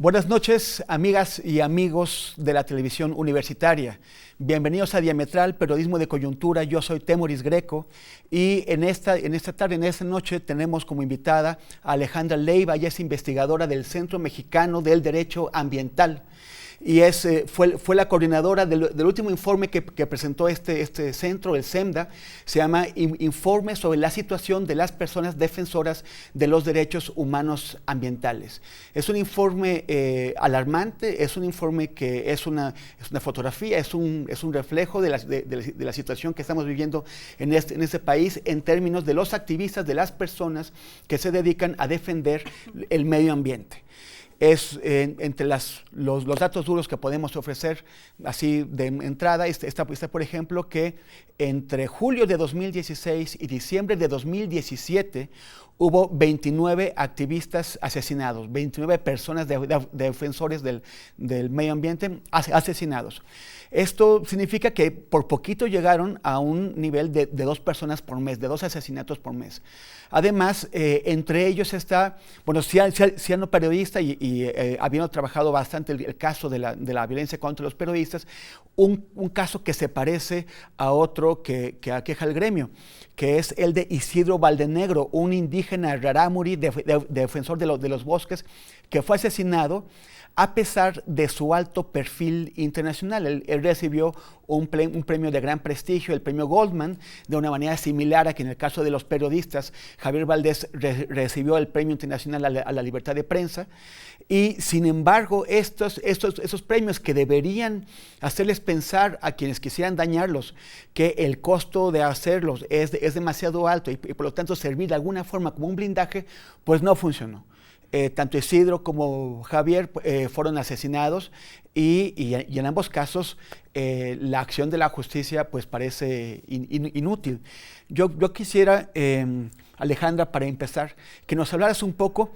Buenas noches, amigas y amigos de la televisión universitaria. Bienvenidos a Diametral, Periodismo de Coyuntura. Yo soy Temoris Greco y en esta tarde, en esta noche, tenemos como invitada a Alejandra Leiva. Ella es investigadora del Centro Mexicano del Derecho Ambiental y fue la coordinadora del último informe que presentó este centro, el CEMDA. Se llama Informe sobre la situación de las personas defensoras de los derechos humanos ambientales. Es un informe alarmante, es un informe que es una fotografía, es un reflejo de la situación que estamos viviendo en este país en términos de los activistas, de las personas que se dedican a defender el medio ambiente. Entre los datos duros que podemos ofrecer así de entrada, está por ejemplo que entre julio de 2016 y diciembre de 2017 hubo 29 activistas asesinados, 29 personas defensores del medio ambiente asesinados. Esto significa que por poquito llegaron a un nivel de 2 personas por mes, de 2 asesinatos por mes. Además, entre ellos está, bueno, siendo periodista y habiendo trabajado bastante el caso de la violencia contra los periodistas, un caso que se parece a otro que aqueja el gremio, que es el de Isidro Valdenegro, un indígena rarámuri, defensor de los bosques, que fue asesinado a pesar de su alto perfil internacional. Él recibió un premio de gran prestigio, el premio Goldman, de una manera similar a que en el caso de los periodistas, Javier Valdés recibió el premio internacional a la libertad de prensa. Y sin embargo, esos premios que deberían hacerles pensar a quienes quisieran dañarlos que el costo de hacerlos es demasiado alto y por lo tanto servir de alguna forma como un blindaje, pues no funcionó. Tanto Isidro como Javier fueron asesinados y en ambos casos la acción de la justicia pues parece inútil. Yo quisiera, Alejandra, para empezar, que nos hablaras un poco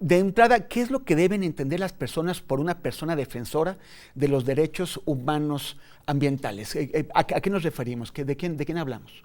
de entrada, ¿qué es lo que deben entender las personas por una persona defensora de los derechos humanos ambientales? ¿A qué nos referimos? ¿De quién hablamos?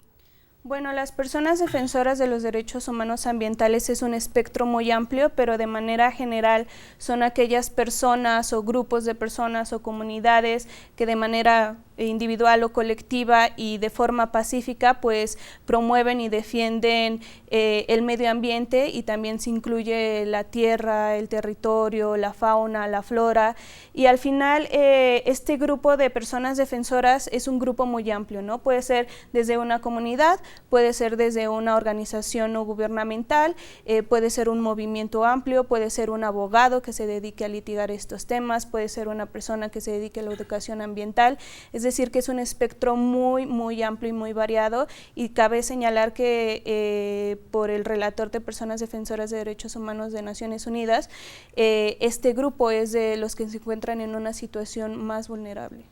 Bueno, las personas defensoras de los derechos humanos ambientales es un espectro muy amplio, pero de manera general son aquellas personas o grupos de personas o comunidades que de manera individual o colectiva y de forma pacífica pues promueven y defienden el medio ambiente, y también se incluye la tierra, el territorio, la fauna, la flora, y al final este grupo de personas defensoras es un grupo muy amplio, ¿no? Puede ser desde una comunidad, puede ser desde una organización no gubernamental, puede ser un movimiento amplio, puede ser un abogado que se dedique a litigar estos temas, puede ser una persona que se dedique a la educación ambiental. Es decir, que es un espectro muy amplio y muy variado, y cabe señalar que por el relator de personas defensoras de derechos humanos de Naciones Unidas, este grupo es de los que se encuentran en una situación más vulnerable.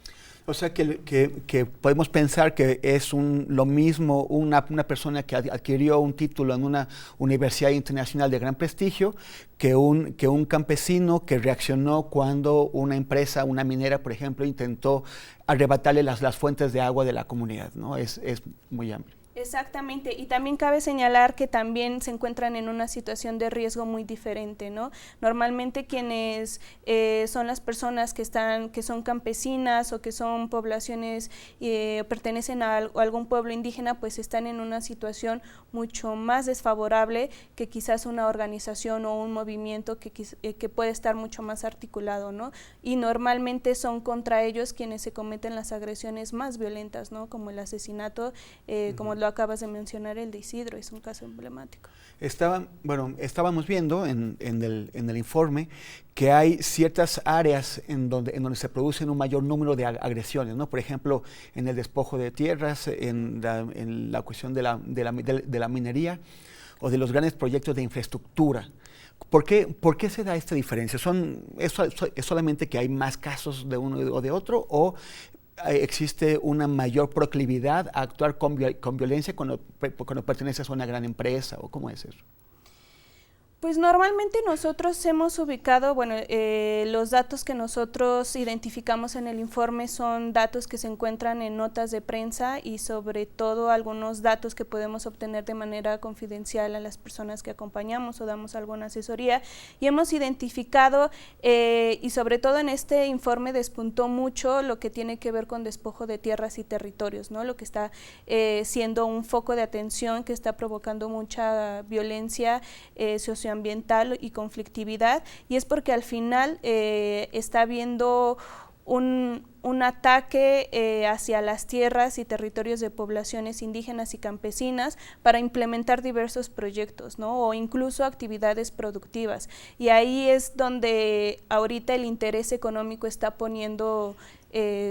O sea que podemos pensar que es lo mismo una persona que adquirió un título en una universidad internacional de gran prestigio que un campesino que reaccionó cuando una empresa, una minera, por ejemplo, intentó arrebatarle las fuentes de agua de la comunidad, ¿no? Es muy amplio. Exactamente, y también cabe señalar que también se encuentran en una situación de riesgo muy diferente, ¿no? Normalmente quienes son las personas que son campesinas o que son poblaciones, pertenecen a algún pueblo indígena, pues están en una situación mucho más desfavorable que quizás una organización o un movimiento que puede estar mucho más articulado, ¿no? Y normalmente son contra ellos quienes se cometen las agresiones más violentas, ¿no? Como el asesinato, como lo acabas de mencionar, el de Isidro, es un caso emblemático. Estábamos viendo en el informe que hay ciertas áreas en donde se producen un mayor número de agresiones, ¿no? Por ejemplo, en el despojo de tierras, en la cuestión de la minería o de los grandes proyectos de infraestructura. ¿Por qué se da esta diferencia? ¿Es solamente que hay más casos de uno o de otro, o existe una mayor proclividad a actuar con violencia cuando perteneces a una gran empresa, o cómo es eso? Pues normalmente nosotros hemos ubicado, bueno, los datos que nosotros identificamos en el informe son datos que se encuentran en notas de prensa y sobre todo algunos datos que podemos obtener de manera confidencial a las personas que acompañamos o damos alguna asesoría, y hemos identificado y sobre todo en este informe despuntó mucho lo que tiene que ver con despojo de tierras y territorios, ¿no? Lo que está siendo un foco de atención, que está provocando mucha violencia socioambiental y conflictividad, y es porque al final está habiendo un ataque hacia las tierras y territorios de poblaciones indígenas y campesinas para implementar diversos proyectos, ¿no? O incluso actividades productivas, y ahí es donde ahorita el interés económico está poniendo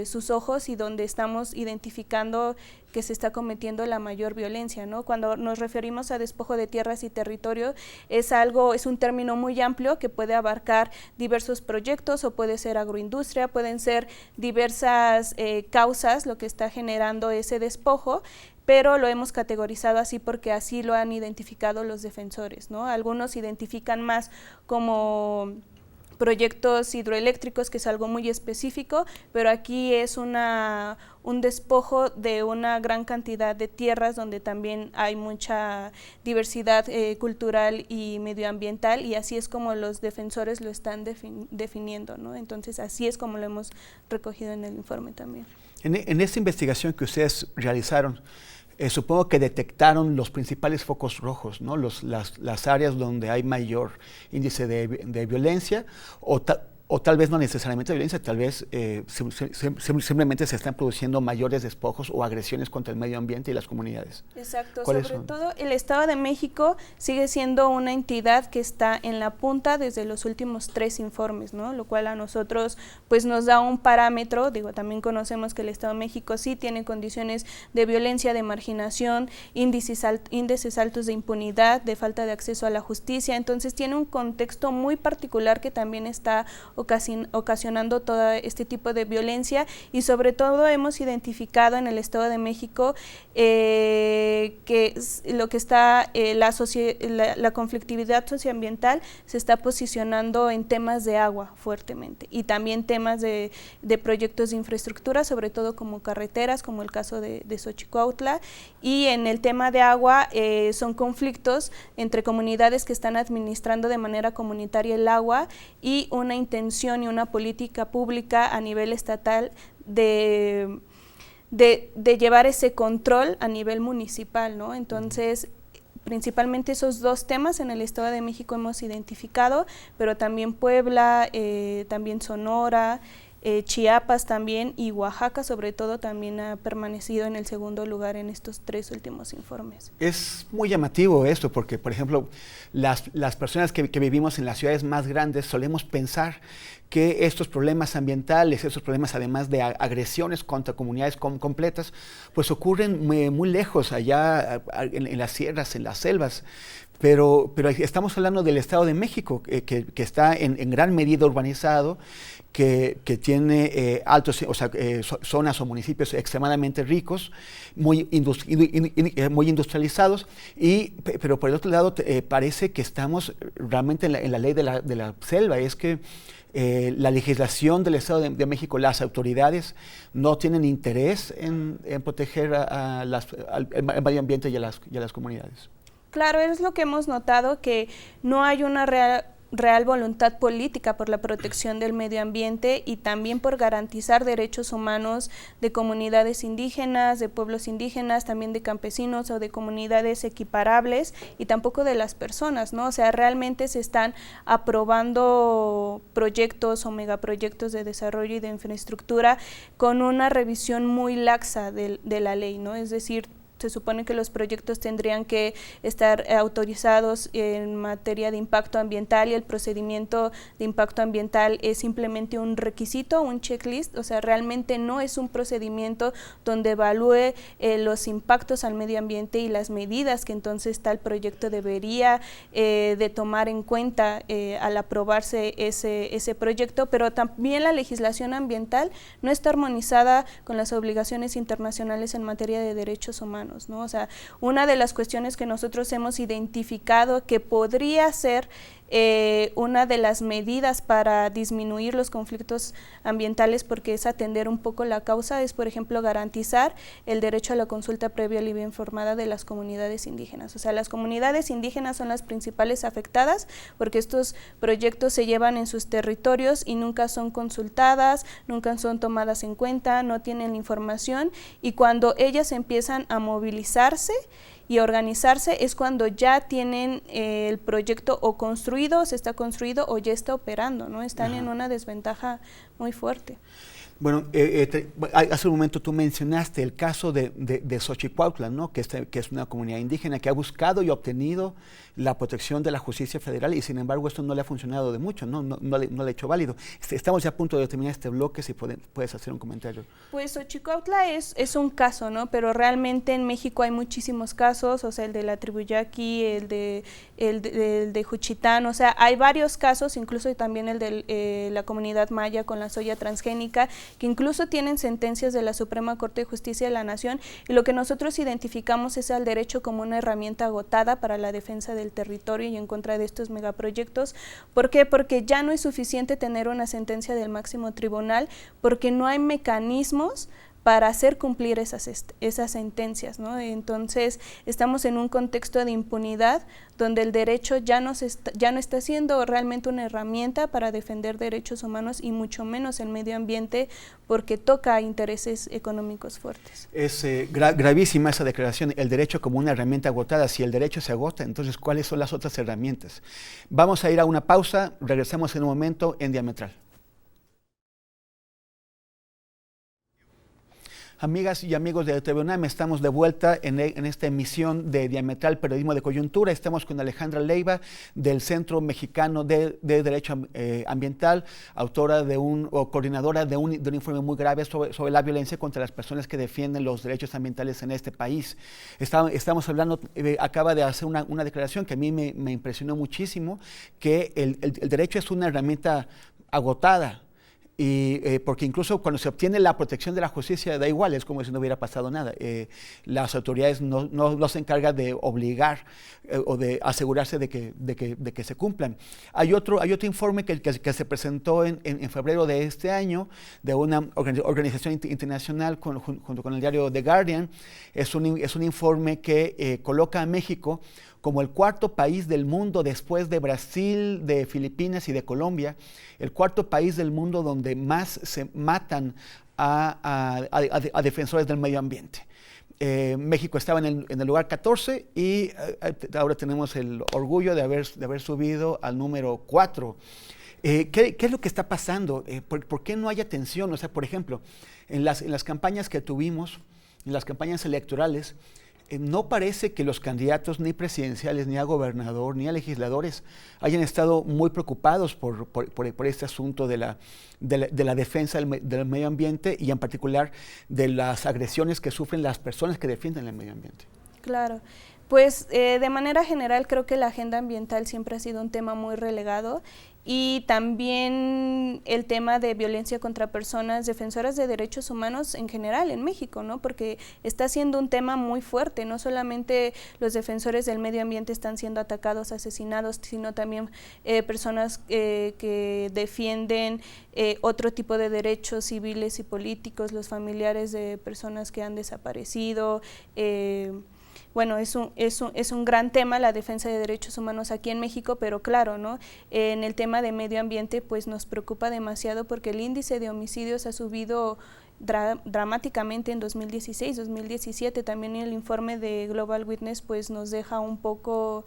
sus ojos y donde estamos identificando que se está cometiendo la mayor violencia, ¿no? Cuando nos referimos a despojo de tierras y territorio, es un término muy amplio que puede abarcar diversos proyectos, o puede ser agroindustria, pueden ser diversas causas lo que está generando ese despojo, pero lo hemos categorizado así porque así lo han identificado los defensores, ¿no? Algunos identifican más como proyectos hidroeléctricos, que es algo muy específico, pero aquí es un despojo de una gran cantidad de tierras donde también hay mucha diversidad cultural y medioambiental, y así es como los defensores lo están definiendo, ¿no? Entonces así es como lo hemos recogido en el informe también. En esta investigación que ustedes realizaron, supongo que detectaron los principales focos rojos, ¿no? Las áreas donde hay mayor índice de violencia, o tal vez no necesariamente violencia, tal vez simplemente se están produciendo mayores despojos o agresiones contra el medio ambiente y las comunidades. Exacto, sobre todo el Estado de México sigue siendo una entidad que está en la punta desde los últimos 3 informes, ¿no? Lo cual a nosotros pues nos da un parámetro. Digo, también conocemos que el Estado de México sí tiene condiciones de violencia, de marginación, índices altos de impunidad, de falta de acceso a la justicia, entonces tiene un contexto muy particular que también está ocasionando todo este tipo de violencia, y sobre todo hemos identificado en el Estado de México que lo que está la conflictividad socioambiental se está posicionando en temas de agua fuertemente, y también temas de proyectos de infraestructura, sobre todo como carreteras, como el caso de Xochicuautla, y en el tema de agua son conflictos entre comunidades que están administrando de manera comunitaria el agua, y una intención y una política pública a nivel estatal de llevar ese control a nivel municipal, ¿no? Entonces, principalmente esos 2 temas en el Estado de México hemos identificado, pero también Puebla, también Sonora, Chiapas también, y Oaxaca sobre todo también ha permanecido en el segundo lugar en estos 3 últimos informes. Es muy llamativo esto porque, por ejemplo, las personas que vivimos en las ciudades más grandes solemos pensar que estos problemas ambientales, estos problemas además de agresiones contra comunidades completas, pues ocurren muy lejos, allá en las sierras, en las selvas. Pero estamos hablando del Estado de México, que está en gran medida urbanizado, que tiene zonas o municipios extremadamente ricos, muy industrializados, pero por el otro lado parece que estamos realmente en la ley de la selva. Es que la legislación del Estado de México, las autoridades no tienen interés en proteger al medio ambiente y a las comunidades. Claro, es lo que hemos notado, que no hay una real voluntad política por la protección del medio ambiente y también por garantizar derechos humanos de comunidades indígenas, de pueblos indígenas, también de campesinos o de comunidades equiparables, y tampoco de las personas, ¿no? O sea, realmente se están aprobando proyectos o megaproyectos de desarrollo y de infraestructura con una revisión muy laxa de la ley, ¿no? Es decir, se supone que los proyectos tendrían que estar autorizados en materia de impacto ambiental, y el procedimiento de impacto ambiental es simplemente un requisito, un checklist. O sea, realmente no es un procedimiento donde evalúe los impactos al medio ambiente y las medidas que entonces tal proyecto debería de tomar en cuenta al aprobarse ese proyecto, pero también la legislación ambiental no está armonizada con las obligaciones internacionales en materia de derechos humanos. humanos, ¿no? O sea, una de las cuestiones que nosotros hemos identificado que podría ser una de las medidas para disminuir los conflictos ambientales, porque es atender un poco la causa, es por ejemplo garantizar el derecho a la consulta previa libre e informada de las comunidades indígenas. O sea, las comunidades indígenas son las principales afectadas porque estos proyectos se llevan en sus territorios y nunca son consultadas, nunca son tomadas en cuenta, no tienen información, y cuando ellas empiezan a movilizarse y organizarse es cuando ya tienen el proyecto o construido, se está construido o ya está operando, ¿no? Están en una desventaja muy fuerte. Bueno, hace un momento tú mencionaste el caso de Xochicuautla, ¿no? Que es una comunidad indígena que ha buscado y obtenido la protección de la justicia federal y sin embargo esto no le ha funcionado de mucho, no le ha hecho válido. Estamos ya a punto de terminar este bloque, si puedes hacer un comentario. Pues Xochicuautla es un caso, ¿no? Pero realmente en México hay muchísimos casos, o sea, el de la tribu Yaqui, el de Juchitán, o sea, hay varios casos, incluso también el de la comunidad maya con la soya transgénica, que incluso tienen sentencias de la Suprema Corte de Justicia de la Nación, y lo que nosotros identificamos es al derecho como una herramienta agotada para la defensa del territorio y en contra de estos megaproyectos. ¿Por qué? Porque ya no es suficiente tener una sentencia del máximo tribunal, porque no hay mecanismos para hacer cumplir esas sentencias, ¿no? Entonces, estamos en un contexto de impunidad donde el derecho ya no está siendo realmente una herramienta para defender derechos humanos y mucho menos el medio ambiente, porque toca a intereses económicos fuertes. Es gravísima esa declaración, el derecho como una herramienta agotada. Si el derecho se agota, entonces, ¿cuáles son las otras herramientas? Vamos a ir a una pausa, regresamos en un momento en Diametral. Amigas y amigos de TV UNAM, estamos de vuelta en esta emisión de Diametral Periodismo de Coyuntura. Estamos con Alejandra Leiva del Centro Mexicano de Derecho Ambiental, autora coordinadora de un informe muy grave sobre la violencia contra las personas que defienden los derechos ambientales en este país. Estamos hablando, acaba de hacer una declaración que a mí me impresionó muchísimo, que el derecho es una herramienta agotada. Y porque incluso cuando se obtiene la protección de la justicia da igual, es como si no hubiera pasado nada. Las autoridades no se encargan de obligar o de asegurarse de que se cumplan. Hay otro informe que se presentó en febrero de este año de una organización internacional junto con el diario The Guardian. Es un informe que coloca a México como el cuarto país del mundo después de Brasil, de Filipinas y de Colombia, el cuarto país del mundo donde más se matan a defensores del medio ambiente. México estaba en el lugar 14 y ahora tenemos el orgullo de haber subido al número 4. ¿Qué es lo que está pasando? ¿Por qué no hay atención? O sea, por ejemplo, en las campañas que tuvimos, en las campañas electorales, no parece que los candidatos ni presidenciales, ni a gobernador, ni a legisladores hayan estado muy preocupados por este asunto de la defensa del medio ambiente y en particular de las agresiones que sufren las personas que defienden el medio ambiente. Claro. Pues de manera general creo que la agenda ambiental siempre ha sido un tema muy relegado, y también el tema de violencia contra personas defensoras de derechos humanos en general en México, ¿no? Porque está siendo un tema muy fuerte, no solamente los defensores del medio ambiente están siendo atacados, asesinados, sino también personas que defienden otro tipo de derechos civiles y políticos, los familiares de personas que han desaparecido. Bueno, es un gran tema la defensa de derechos humanos aquí en México, pero claro, ¿no? En el tema de medio ambiente pues nos preocupa demasiado porque el índice de homicidios ha subido dramáticamente en 2016, 2017. También el informe de Global Witness pues nos deja un poco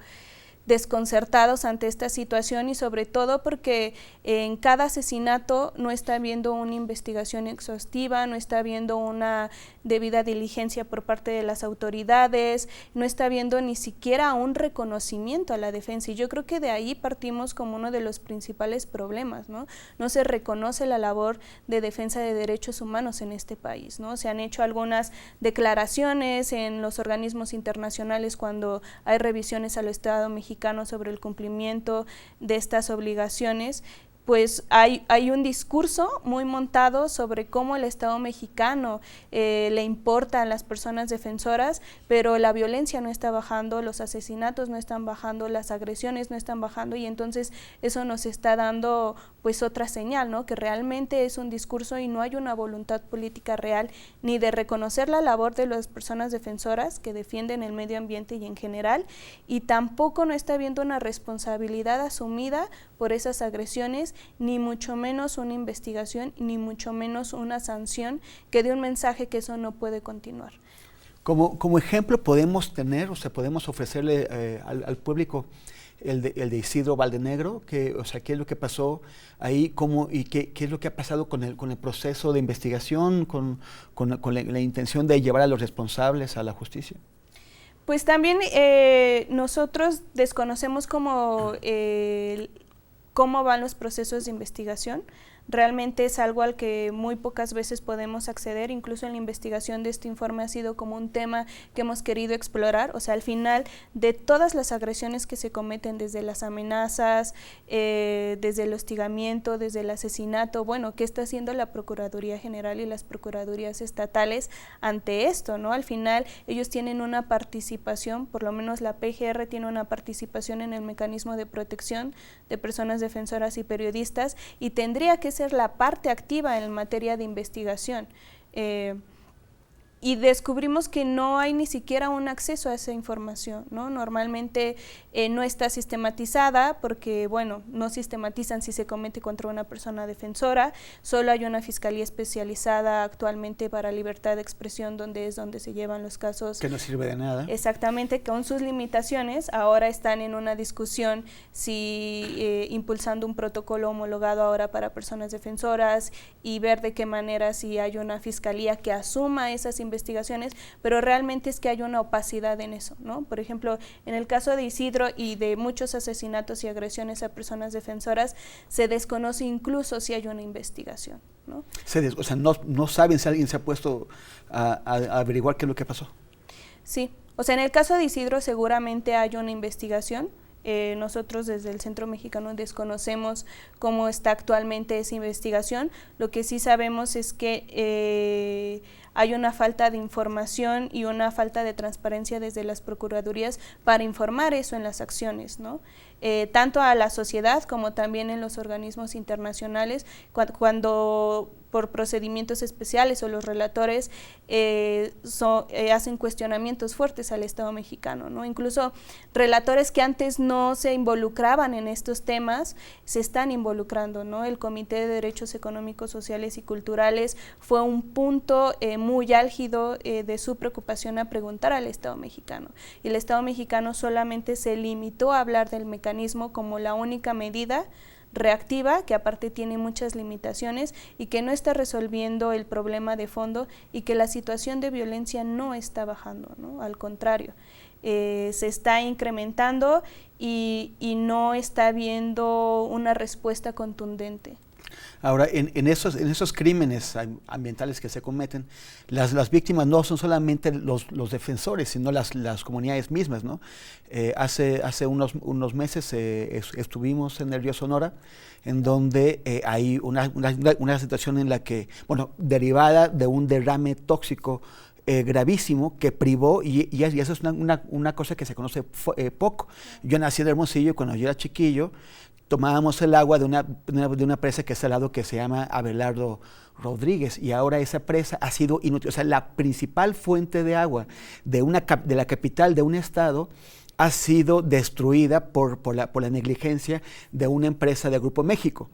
desconcertados ante esta situación, y sobre todo porque en cada asesinato no está habiendo una investigación exhaustiva, no está habiendo una debida diligencia por parte de las autoridades, no está habiendo ni siquiera un reconocimiento a la defensa, y yo creo que de ahí partimos como uno de los principales problemas, ¿no? No se reconoce la labor de defensa de derechos humanos en este país, ¿no? Se han hecho algunas declaraciones en los organismos internacionales cuando hay revisiones al Estado mexicano sobre el cumplimiento de estas obligaciones, pues hay un discurso muy montado sobre cómo el Estado mexicano le importa a las personas defensoras, pero la violencia no está bajando, los asesinatos no están bajando, las agresiones no están bajando, y entonces eso nos está dando pues otra señal, ¿no? Que realmente es un discurso y no hay una voluntad política real ni de reconocer la labor de las personas defensoras que defienden el medio ambiente y en general, y tampoco no está habiendo una responsabilidad asumida por esas agresiones, ni mucho menos una investigación, ni mucho menos una sanción que dé un mensaje que eso no puede continuar. Como ejemplo podemos tener, o sea, podemos ofrecerle al público el de Isidro Valdenegro, o sea, qué es lo que pasó ahí, y qué es lo que ha pasado con el proceso de investigación, con la intención de llevar a los responsables a la justicia. Pues también nosotros desconocemos cómo van los procesos de investigación. Realmente es algo al que muy pocas veces podemos acceder, incluso en la investigación de este informe ha sido como un tema que hemos querido explorar, o sea, al final de todas las agresiones que se cometen, desde las amenazas, desde el hostigamiento, desde el asesinato, bueno, ¿qué está haciendo la Procuraduría General y las Procuradurías estatales ante esto, ¿no? Al final ellos tienen una participación, por lo menos la PGR tiene una participación en el mecanismo de protección de personas defensoras y periodistas, y tendría que ser la parte activa en materia de investigación. Y descubrimos que no hay ni siquiera un acceso a esa información, ¿no? Normalmente no está sistematizada porque, bueno, no sistematizan si se comete contra una persona defensora, solo hay una fiscalía especializada actualmente para libertad de expresión donde se llevan los casos. Que no sirve de nada. Exactamente, con sus limitaciones. Ahora están en una discusión si impulsando un protocolo homologado ahora para personas defensoras y ver de qué manera si hay una fiscalía que asuma esas investigaciones, pero realmente es que hay una opacidad en eso, ¿no? Por ejemplo, en el caso de Isidro y de muchos asesinatos y agresiones a personas defensoras, se desconoce incluso si hay una investigación, ¿no? O sea, no saben si alguien se ha puesto a averiguar qué es lo que pasó. Sí, o sea, en el caso de Isidro seguramente hay una investigación. Nosotros desde el Centro Mexicano desconocemos cómo está actualmente esa investigación. Lo que sí sabemos es que hay una falta de información y una falta de transparencia desde las procuradurías para informar eso en las acciones, ¿no? Tanto a la sociedad como también en los organismos internacionales, cuando por procedimientos especiales o los relatores hacen cuestionamientos fuertes al Estado mexicano, ¿no? Incluso relatores que antes no se involucraban en estos temas se están involucrando, ¿no? El Comité de Derechos Económicos, Sociales y Culturales fue un punto muy álgido de su preocupación a preguntar al Estado mexicano, y el Estado mexicano solamente se limitó a hablar del mecanismo como la única medida reactiva, que aparte tiene muchas limitaciones y que no está resolviendo el problema de fondo, y que la situación de violencia no está bajando, ¿no? Al contrario, se está incrementando y no está habiendo una respuesta contundente. Ahora, en esos crímenes ambientales que se cometen, las víctimas no son solamente los defensores, sino las comunidades mismas, ¿no? Hace unos meses estuvimos en el río Sonora, en donde hay una situación en la que, bueno, derivada de un derrame tóxico gravísimo que privó, y eso es una cosa que se conoce poco. Yo nací en Hermosillo, cuando yo era chiquillo, tomábamos el agua de una presa que está al lado, que se llama Abelardo Rodríguez, y ahora esa presa ha sido inútil. O sea, la principal fuente de agua de la capital de un estado ha sido destruida por la negligencia de una empresa de Grupo México.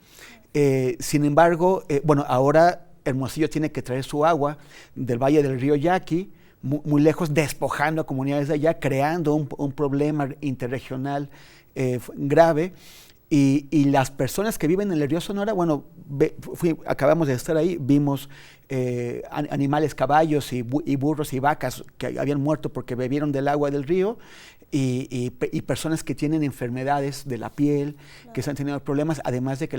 Sin embargo, bueno, ahora Hermosillo tiene que traer su agua del valle del río Yaqui, muy lejos, despojando a comunidades de allá, creando un problema interregional grave. Y las personas que viven en el río Sonora, bueno, acabamos de estar ahí, vimos animales, caballos y burros y vacas que habían muerto porque bebieron del agua del río, y personas que tienen enfermedades de la piel, claro, que están teniendo problemas, además de que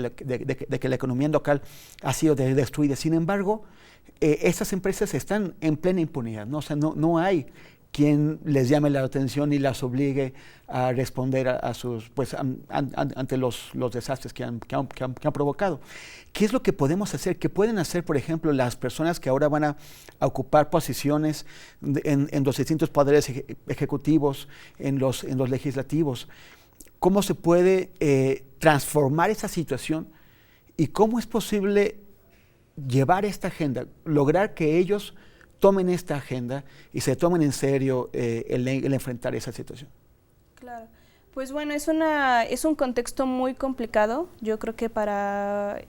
la economía local ha sido destruida. Sin embargo, estas empresas están en plena impunidad, ¿no? O sea, no hay quien les llame la atención y las obligue a responder a sus, pues, ante los desastres que han provocado. ¿Qué es lo que podemos hacer? ¿Qué pueden hacer, por ejemplo, las personas que ahora van a ocupar posiciones en los distintos poderes ejecutivos, en los legislativos? ¿Cómo se puede transformar esa situación y cómo es posible llevar esta agenda, lograr que ellos tomen esta agenda y se tomen en serio el enfrentar esa situación? Claro, pues bueno, es un contexto muy complicado. Yo creo que para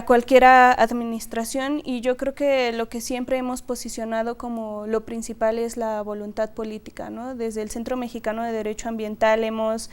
cualquier administración, y yo creo que lo que siempre hemos posicionado como lo principal es la voluntad política, ¿no? Desde el Centro Mexicano de Derecho Ambiental hemos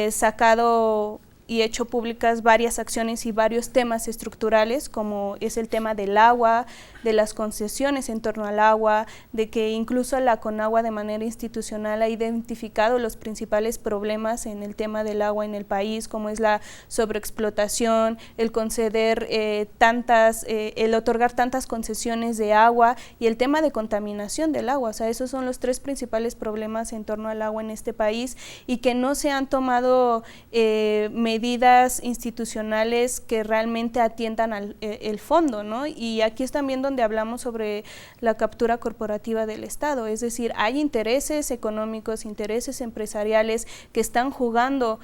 sacado y hecho públicas varias acciones y varios temas estructurales, como es el tema del agua, de las concesiones en torno al agua, de que incluso la CONAGUA de manera institucional ha identificado los principales problemas en el tema del agua en el país, como es la sobreexplotación, el conceder el otorgar tantas concesiones de agua y el tema de contaminación del agua. O sea, esos son los tres principales problemas en torno al agua en este país, y que no se han tomado medidas institucionales que realmente atiendan el fondo, ¿no? Y aquí es también donde hablamos sobre la captura corporativa del Estado, es decir, hay intereses económicos, intereses empresariales que están jugando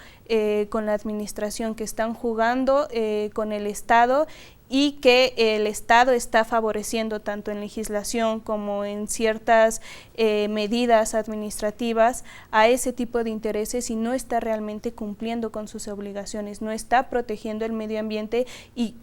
con la administración, que están jugando con el Estado, y que el Estado está favoreciendo tanto en legislación como en ciertas medidas administrativas a ese tipo de intereses, y no está realmente cumpliendo con sus obligaciones, no está protegiendo el medio ambiente. Y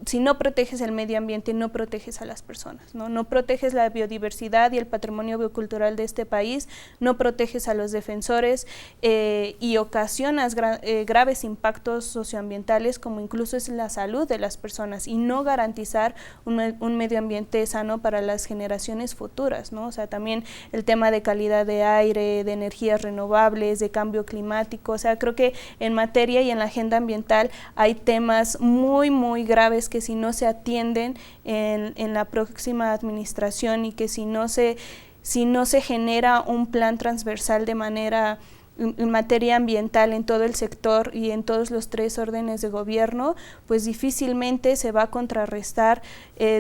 si no proteges el medio ambiente, no proteges a las personas, ¿no? No proteges la biodiversidad y el patrimonio biocultural de este país, no proteges a los defensores y ocasionas graves impactos socioambientales, como incluso es la salud de las personas, y no garantizar un medio ambiente sano para las generaciones futuras, ¿no? O sea, también el tema de calidad de aire, de energías renovables, de cambio climático. O sea, creo que en materia y en la agenda ambiental hay temas muy, muy graves que si no se atienden en la próxima administración, y que si no se genera un plan transversal de manera en materia ambiental en todo el sector y en todos los tres órdenes de gobierno, pues difícilmente se va a contrarrestar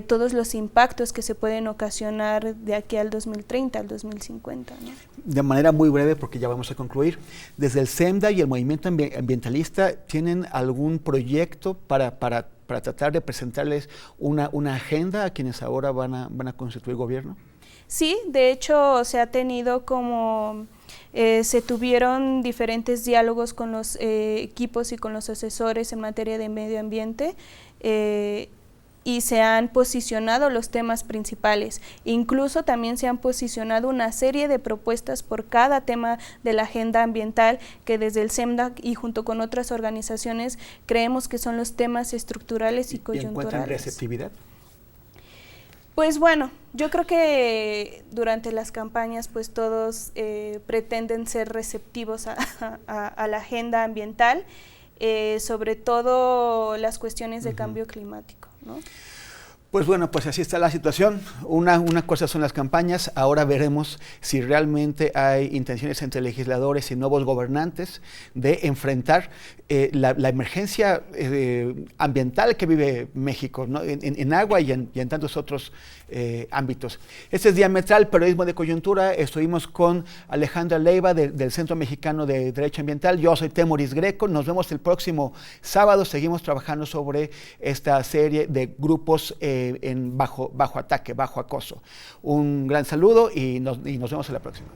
todos los impactos que se pueden ocasionar de aquí al 2030, al 2050, ¿no? De manera muy breve, porque ya vamos a concluir, desde el SEMDA y el movimiento ambientalista, ¿tienen algún proyecto para tratar de presentarles una agenda a quienes ahora van a constituir gobierno? Sí, de hecho se ha tenido como... se tuvieron diferentes diálogos con los equipos y con los asesores en materia de medio ambiente, y se han posicionado los temas principales. Incluso también se han posicionado una serie de propuestas por cada tema de la agenda ambiental, que desde el SEMDA y junto con otras organizaciones creemos que son los temas estructurales y coyunturales. ¿Y encuentran receptividad? Pues bueno, yo creo que durante las campañas pues todos pretenden ser receptivos a la agenda ambiental, sobre todo las cuestiones de cambio climático, ¿no? Pues bueno, pues así está la situación. Una cosa son las campañas, ahora veremos si realmente hay intenciones entre legisladores y nuevos gobernantes de enfrentar la emergencia ambiental que vive México, ¿no? en agua y en tantos otros ámbitos. Este es Diametral, periodismo de coyuntura. Estuvimos con Alejandra Leiva del Centro Mexicano de Derecho Ambiental. Yo soy Temoris Greco. Nos vemos el próximo sábado. Seguimos trabajando sobre esta serie de grupos bajo ataque, bajo acoso. Un gran saludo y nos vemos en la próxima.